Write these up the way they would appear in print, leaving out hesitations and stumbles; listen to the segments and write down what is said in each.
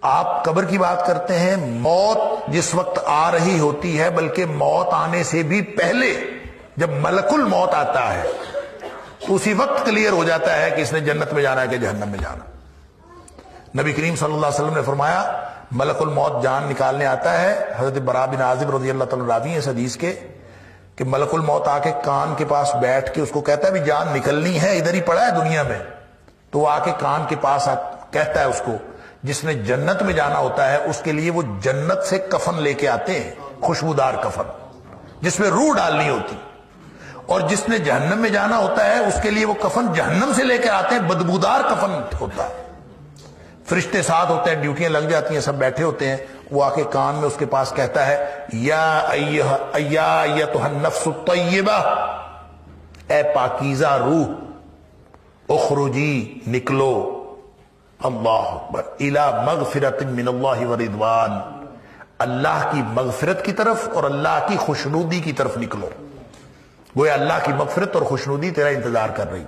آپ قبر کی بات کرتے ہیں، موت جس وقت آ رہی ہوتی ہے بلکہ موت آنے سے بھی پہلے جب ملک الموت آتا ہے اسی وقت کلیئر ہو جاتا ہے کہ اس نے جنت میں جانا ہے کہ جہنم میں جانا۔ نبی کریم صلی اللہ علیہ وسلم نے فرمایا ملک الموت جان نکالنے آتا ہے، حضرت براء بن عازب رضی اللہ تعالیٰ راوی ہیں اس حدیث کے، کہ ملک الموت آ کے کان کے پاس بیٹھ کے اس کو کہتا ہے بھی جان نکلنی ہے، ادھر ہی پڑا ہے دنیا میں، تو وہ آ کے کان کے پاس کہتا ہے اس کو جس نے جنت میں جانا ہوتا ہے اس کے لیے وہ جنت سے کفن لے کے آتے ہیں، خوشبودار کفن جس میں روح ڈالنی ہوتی، اور جس نے جہنم میں جانا ہوتا ہے اس کے لیے وہ کفن جہنم سے لے کے آتے ہیں، بدبودار کفن ہوتا ہے۔ فرشتے ساتھ ہوتے ہیں، ڈیوٹیاں لگ جاتی ہیں، سب بیٹھے ہوتے ہیں، وہ آ کے کان میں اس کے پاس کہتا ہے یا ایتھا النفس الطیبہ، اے پاکیزہ روح، اخرجی نکلو، اللہ اکبر، الی مغفرۃ من اللہ ورضوان، اللہ کی مغفرت کی طرف اور اللہ کی خوشنودی کی طرف نکلو، گویا اللہ کی مغفرت اور خوشنودی تیرا انتظار کر رہی۔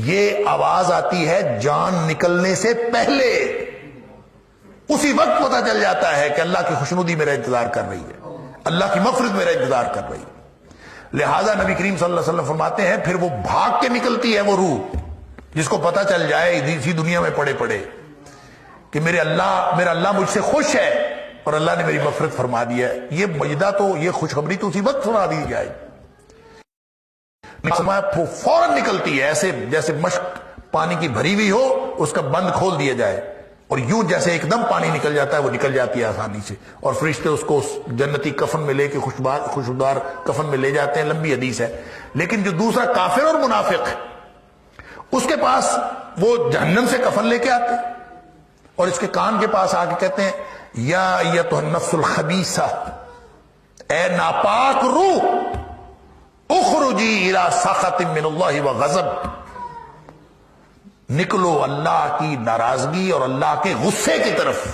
یہ آواز آتی ہے جان نکلنے سے پہلے، اسی وقت پتہ چل جاتا ہے کہ اللہ کی خوشنودی میرا انتظار کر رہی ہے، اللہ کی مغفرت میرا انتظار کر رہی ہے۔ لہذا نبی کریم صلی اللہ علیہ وسلم فرماتے ہیں پھر وہ بھاگ کے نکلتی ہے وہ روح، جس کو پتہ چل جائے اسی دنیا میں پڑے پڑے کہ میرا اللہ مجھ سے خوش ہے اور اللہ نے میری مغفرت فرما دی ہے۔ یہ مجدہ تو، یہ خوشخبری تو اسی وقت سنا دی جائے، فوراً نکلتی ہے، ایسے جیسے مشک پانی کی بھری ہوئی ہو اس کا بند کھول دیا جائے، اور یوں جیسے ایک دم پانی نکل جاتا ہے وہ نکل جاتی ہے آسانی سے، اور فرشتے اس کو جنتی کفن میں لے کے خوشبودار کفن میں لے جاتے ہیں۔ لمبی حدیث ہے۔ لیکن جو دوسرا کافر اور منافق اس کے پاس وہ جہنم سے کفن لے کے آتے ہیں اور اس کے کان کے پاس آ کے کہتے ہیں یا ایتھا النفس الخبیثہ، اے ناپاک روح، اخرجی الی سخط من اللہ وغضب، نکلو اللہ کی ناراضگی اور اللہ کے غصے کی طرف،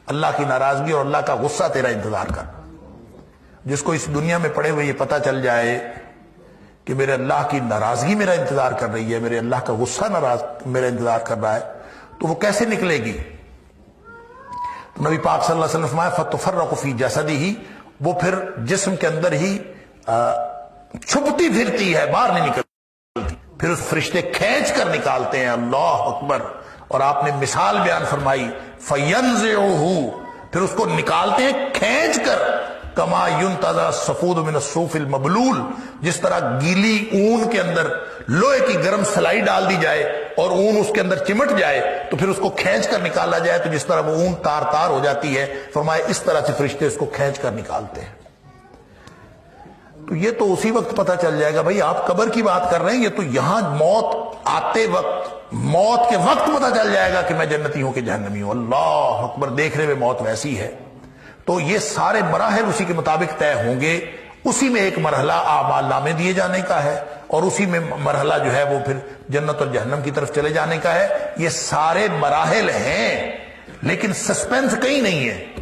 اللہ کی ناراضگی اور اللہ کا غصہ تیرا انتظار کر۔ جس کو اس دنیا میں پڑے ہوئے یہ پتہ چل جائے کہ میرے اللہ کی ناراضگی میرا انتظار کر رہی ہے، میرے اللہ کا غصہ میرا انتظار کر رہا ہے، تو وہ کیسے نکلے گی؟ تو نبی پاک صلی اللہ علیہ وسلم فرمایا فتفرق فی جسدہ، وہ پھر جسم کے اندر ہی چھپتی پھرتی ہے، باہر نہیں نکلتی، پھر اس فرشتے کھینچ کر نکالتے ہیں، اللہ اکبر۔ اور آپ نے مثال بیان فرمائی فَيَنزِعُهُ، پھر اس کو نکالتے ہیں کھینچ کر، کما ينتزع الصفود من الصوف المبلول، جس طرح گیلی اون کے اندر لوہے کی گرم سلائی ڈال دی جائے اور اون اس کے اندر چمٹ جائے تو پھر اس کو کھینچ کر نکالا جائے تو جس طرح وہ اون تار تار ہو جاتی ہے، فرمایا اس طرح سے فرشتے اس کو کھینچ کر نکالتے ہیں۔ تو یہ تو اسی وقت پتہ چل جائے گا بھائی، آپ قبر کی بات کر رہے ہیں، یہ تو یہاں موت آتے وقت، موت کے وقت پتہ چل جائے گا کہ میں جنتی ہوں کہ جہنمی ہوں۔ اللہ اکبر، دیکھنے میں موت ویسی ہے۔ تو یہ سارے مراحل اسی کے مطابق طے ہوں گے، اسی میں ایک مرحلہ اعمال نامے دیے جانے کا ہے اور اسی میں مرحلہ جو ہے وہ پھر جنت اور جہنم کی طرف چلے جانے کا ہے۔ یہ سارے مراحل ہیں لیکن سسپینس کہیں نہیں ہے۔